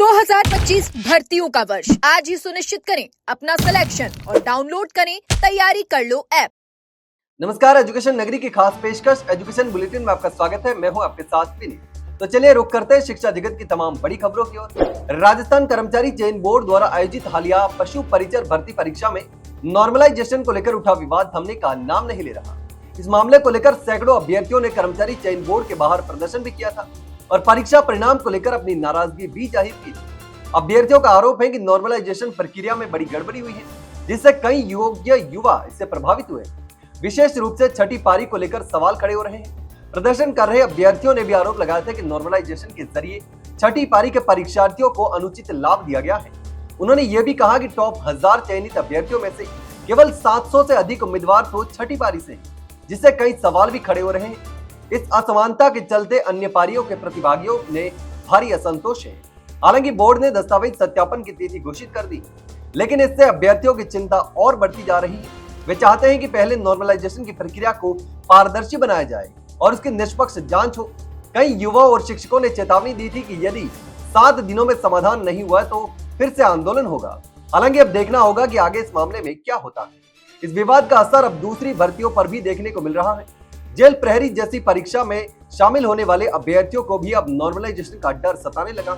2025 भर्तियों का वर्ष आज ही सुनिश्चित करें अपना सिलेक्शन और डाउनलोड करें तैयारी कर लो ऐप। नमस्कार, एजुकेशन नगरी की खास पेशकश एजुकेशन बुलेटिन में आपका स्वागत है। मैं हूं आपके साथ विनीत। तो चलिए रुक करते हैं शिक्षा जगत की तमाम बड़ी खबरों की ओर। राजस्थान कर्मचारी चयन बोर्ड द्वारा आयोजित हालिया पशु परिचर भर्ती परीक्षा में नॉर्मलाइजेशन को लेकर उठा विवाद थमने का नाम नहीं ले रहा। इस मामले को लेकर सैकड़ों अभ्यर्थियों ने कर्मचारी चयन बोर्ड के बाहर प्रदर्शन भी किया था और परीक्षा परिणाम को लेकर अपनी नाराजगी भी जाहिर की। अभ्यर्थियों का आरोप है कि नॉर्मलाइजेशन प्रक्रिया में बड़ी गड़बड़ी हुई है, जिससे कई योग्य युवा इससे प्रभावित हुए। विशेष रूप से छठी पारी को लेकर सवाल खड़े हो रहे हैं। प्रदर्शन कर रहे अभ्यर्थियों ने भी आरोप लगाया था कि नॉर्मलाइजेशन के जरिए छठी पारी के परीक्षार्थियों को अनुचित लाभ दिया गया है। उन्होंने ये भी कहा कि टॉप 1000 चयनित अभ्यर्थियों में से केवल 700 से अधिक उम्मीदवार तो छठी पारी से, जिससे कई सवाल भी खड़े हो रहे हैं। इस असमानता के चलते अन्य पारियों के प्रतिभागियों ने भारी असंतोष है। हालांकि बोर्ड ने दस्तावेज सत्यापन की तिथि घोषित कर दी, लेकिन इससे अभ्यर्थियों की चिंता और बढ़ती जा रही है। वे चाहते हैं कि पहले नॉर्मलाइजेशन की प्रक्रिया को पारदर्शी बनाया जाए और उसकी निष्पक्ष जांच हो। कई युवा और शिक्षकों ने चेतावनी दी थी कि यदि 7 दिनों में समाधान नहीं हुआ तो फिर से आंदोलन होगा। हालांकि अब देखना होगा कि आगे इस मामले में क्या होता है। इस विवाद का असर अब दूसरी भर्तियों पर भी देखने को मिल रहा है। जेल प्रहरी जैसी परीक्षा में शामिल होने वाले अभ्यर्थियों को भी अब नॉर्मलाइजेशन का डर सताने लगा।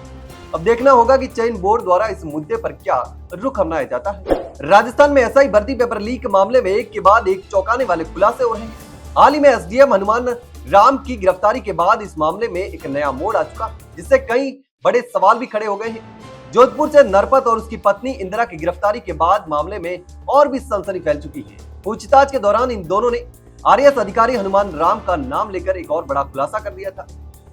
अब देखना होगा कि चयन बोर्ड द्वारा इस मुद्दे पर क्या रुख अपनाया जाता है। राजस्थान में एसआई भर्ती पेपर लीक मामले में एक के बाद एक चौंकाने वाले खुलासे हो रहे हैं। हाल ही में एसडीएम हनुमान राम की गिरफ्तारी के बाद इस मामले में एक नया मोड़ आ चुका, जिससे कई बड़े सवाल भी खड़े हो गए हैं। जोधपुर से नरपत और उसकी पत्नी इंदिरा की गिरफ्तारी के बाद मामले में और भी सनसनी फैल चुकी है। पूछताछ के दौरान इन दोनों ने आरएएस अधिकारी हनुमान राम का नाम लेकर एक और बड़ा खुलासा कर दिया था।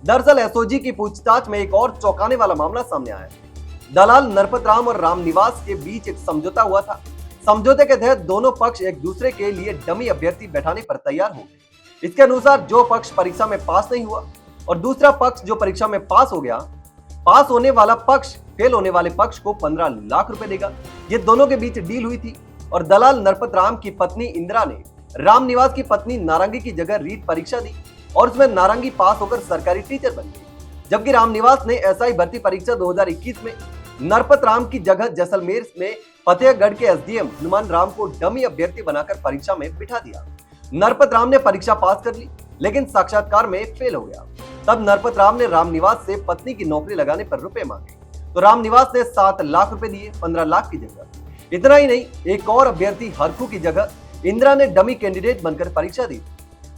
दरअसल एसओजी की पूछताछ में एक और चौंकाने वाला मामला सामने आया है। दलाल नरपत राम और राम निवास के बीच एक समझौता हुआ था। समझौते के तहत दोनों पक्ष एक दूसरे के लिए डमी अभ्यर्थी बैठाने पर तैयार हो गए। इसके अनुसार जो पक्ष परीक्षा में पास नहीं हुआ और दूसरा पक्ष जो परीक्षा में पास हो गया, पास होने वाला पक्ष फेल होने वाले पक्ष को 15 लाख रुपए देगा। ये दोनों के बीच डील हुई थी और दलाल नरपत राम की पत्नी इंदिरा ने राम निवास की पत्नी नारंगी की जगह रीट परीक्षा दी और उसमें नारंगी पास होकर सरकारी टीचर बन गई, जबकि राम निवास ने एसआई भर्ती परीक्षा 2021 में नरपत राम की जगह जैसलमेर में फतेहगढ़ के एसडीएम हनुमान राम को डमी अभ्यर्थी बनाकर परीक्षा में बिठा दिया। नरपत राम ने परीक्षा पास कर ली, लेकिन साक्षात्कार में फेल हो गया। तब नरपत राम ने राम निवास से पत्नी की नौकरी लगाने पर रुपए मांगे, तो राम निवास ने 7 लाख रुपए दिए 15 लाख की जगह। इतना ही नहीं, एक और अभ्यर्थी हरखू की जगह इंदिरा ने डमी कैंडिडेट बनकर परीक्षा दी।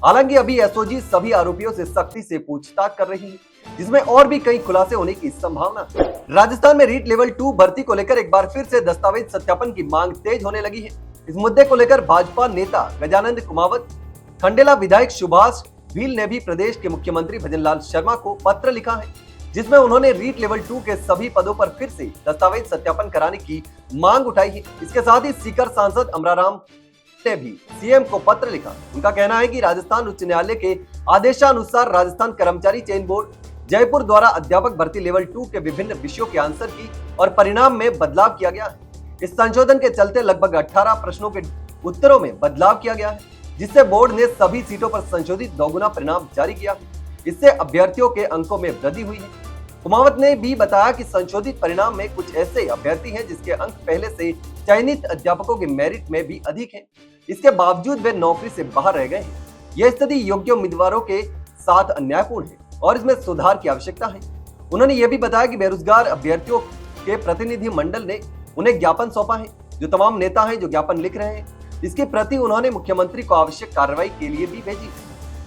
हालांकि अभी एसओजी सभी आरोपियों से सख्ती से पूछताछ कर रही है, जिसमें और भी कई खुलासे होने की संभावना है। राजस्थान में रीट लेवल 2 भर्ती को लेकर एक बार फिर से दस्तावेज सत्यापन की मांग तेज होने लगी है। इस मुद्दे को लेकर भाजपा नेता गजानंद कुमावत, खंडेला विधायक सुभाष भील ने भी प्रदेश के मुख्यमंत्री भजनलाल शर्मा को पत्र लिखा है, जिसमें उन्होंने रीट लेवल 2 के सभी पदों पर फिर से दस्तावेज सत्यापन कराने की मांग उठाई है। इसके साथ ही सीकर सांसद अमराराम ने भी सीएम को पत्र लिखा। उनका कहना है कि राजस्थान उच्च न्यायालय के आदेशानुसार राजस्थान कर्मचारी चयन बोर्ड जयपुर द्वारा अध्यापक भर्ती लेवल 2 के विभिन्न विषयों के आंसर की और परिणाम में बदलाव किया गया है। इस संशोधन के चलते लगभग 18 प्रश्नों के उत्तरों में बदलाव किया गया है, जिससे बोर्ड ने सभी सीटों पर संशोधित दोगुना परिणाम जारी किया। इससे अभ्यर्थियों के अंकों में वृद्धि हुई है। कुमावत ने भी बताया कि संशोधित परिणाम में कुछ ऐसे अभ्यर्थी हैं जिसके अंक पहले से चयनित अध्यापकों के मेरिट में भी अधिक हैं। इसके बावजूद वे नौकरी से बाहर रह गए हैं। यह स्थिति योग्य उम्मीदवारों के साथ अन्यायपूर्ण है और इसमें सुधार की आवश्यकता है। उन्होंने यह भी बताया कि बेरोजगार अभ्यर्थियों के प्रतिनिधि मंडल ने उन्हें ज्ञापन सौंपा है। जो तमाम नेता हैं जो ज्ञापन लिख रहे हैं, इसकी प्रति उन्होंने मुख्यमंत्री को आवश्यक कार्रवाई के लिए भी भेजी।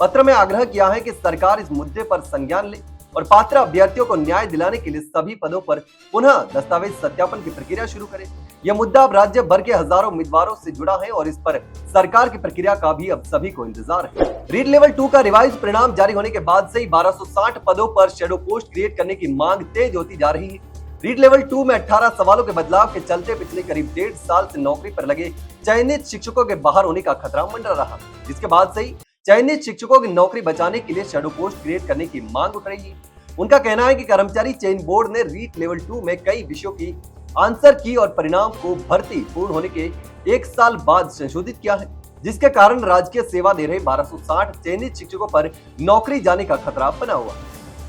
पत्र में आग्रह किया है कि सरकार इस मुद्दे पर संज्ञान ले और पात्र अभ्यर्थियों को न्याय दिलाने के लिए सभी पदों पर पुनः दस्तावेज सत्यापन की प्रक्रिया शुरू करे। यह मुद्दा अब राज्य भर के हजारों उम्मीदवारों से जुड़ा है और इस पर सरकार की प्रक्रिया का भी अब सभी को इंतजार है। रीट लेवल 2 का रिवाइज परिणाम जारी होने के बाद से ही 1260 पदों पर शेडो पोस्ट क्रिएट करने की मांग तेज होती जा रही है। रीट लेवल 2 में 18 सवालों के बदलाव के चलते पिछले करीब 1.5 साल से नौकरी पर लगे चयनित शिक्षकों के बाहर होने का खतरा मंडरा रहा, जिसके बाद से ही चयनित शिक्षकों की नौकरी बचाने के लिए शेडो पोस्ट क्रिएट करने की मांग उठ रही है। उनका कहना है कि कर्मचारी चयन बोर्ड ने रीट लेवल 2 में कई विषयों की आंसर की और परिणाम को भर्ती पूर्ण होने के 1 साल बाद संशोधित किया है, जिसके कारण राजकीय सेवा दे रहे 1260 चयनित शिक्षकों पर नौकरी जाने का खतरा बना हुआ।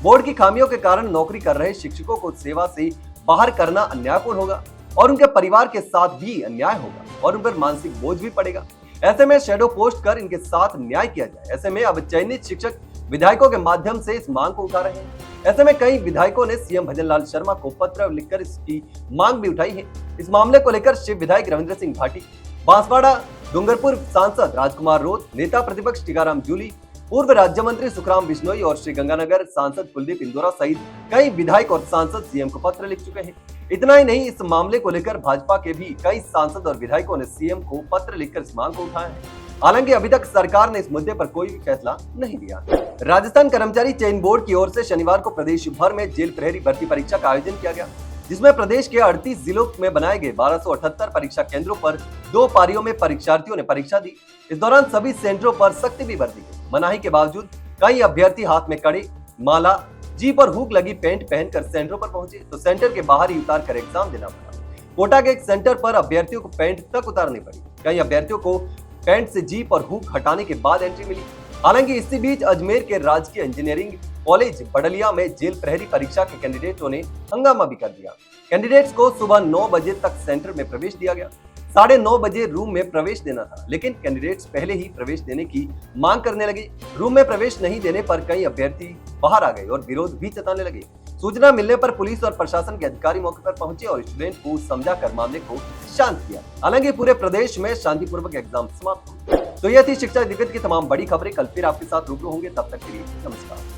बोर्ड की खामियों के कारण नौकरी कर रहे शिक्षकों को सेवा से बाहर करना अन्यायपूर्ण होगा और उनके परिवार के साथ भी अन्याय होगा और उन पर मानसिक बोझ भी पड़ेगा। ऐसे में शैडो पोस्ट कर इनके साथ न्याय किया जाए। ऐसे में अब चयनित शिक्षक विधायकों के माध्यम से इस मांग को उठा रहे हैं। ऐसे में कई विधायकों ने सीएम भजनलाल शर्मा को पत्र लिखकर इसकी मांग भी उठाई है। इस मामले को लेकर शिव विधायक रविंद्र सिंह भाटी, बांसवाड़ा डूंगरपुर सांसद राजकुमार रोध, नेता प्रतिपक्ष टीकाराम जूली, पूर्व राज्य मंत्री सुखराम बिश्नोई और श्रीगंगानगर सांसद कुलदीप इंदौरा सहित कई विधायक और सांसद सीएम को पत्र लिख चुके हैं। इतना ही नहीं, इस मामले को लेकर भाजपा के भी कई सांसद और विधायकों ने सीएम को पत्र लिखकर इस मांग को उठाया है। हालांकि अभी तक सरकार ने इस मुद्दे पर कोई भी फैसला नहीं लिया। राजस्थान कर्मचारी चयन बोर्ड की ओर से शनिवार को प्रदेश भर में जेल प्रहरी भर्ती परीक्षा का आयोजन किया गया, जिसमें प्रदेश के 38 जिलों में बनाए गए 1278 परीक्षा केंद्रों पर 2 पारियों में परीक्षार्थियों ने परीक्षा दी। इस दौरान सभी सेंटरों पर सख्ती भी बरती गई। मनाही के बावजूद कई अभ्यर्थी हाथ में कड़े, माला, जीप और हुक लगी पैंट पहनकर सेंटरों पर पहुंचे तो सेंटर के बाहर ही उतार कर एग्जाम देना पड़ा। कोटा के एक सेंटर पर अभ्यर्थियों को पैंट तक उतारनी पड़ी। कई अभ्यर्थियों को पैंट से जीप और हुक हटाने के बाद एंट्री मिली। हालांकि इसी बीच अजमेर के राजकीय इंजीनियरिंग कॉलेज बडलिया में जेल प्रहरी परीक्षा के कैंडिडेटों ने हंगामा भी कर दिया। कैंडिडेट्स को सुबह 9 बजे तक सेंटर में प्रवेश दिया गया। 9:30 बजे रूम में प्रवेश देना था, लेकिन कैंडिडेट्स पहले ही प्रवेश देने की मांग करने लगे। रूम में प्रवेश नहीं देने पर कई अभ्यर्थी बाहर आ गए और विरोध भी जताने लगे। सूचना मिलने पर पुलिस और प्रशासन के अधिकारी मौके पर पहुंचे और स्टूडेंट को समझाकर मामले को शांत किया। हालांकि पूरे प्रदेश में शांतिपूर्वक एग्जाम समाप्त हुए। तो यह थी शिक्षा जगत की तमाम बड़ी खबरें। कल फिर आपके साथ रूबरू होंगे, तब तक के लिए नमस्कार।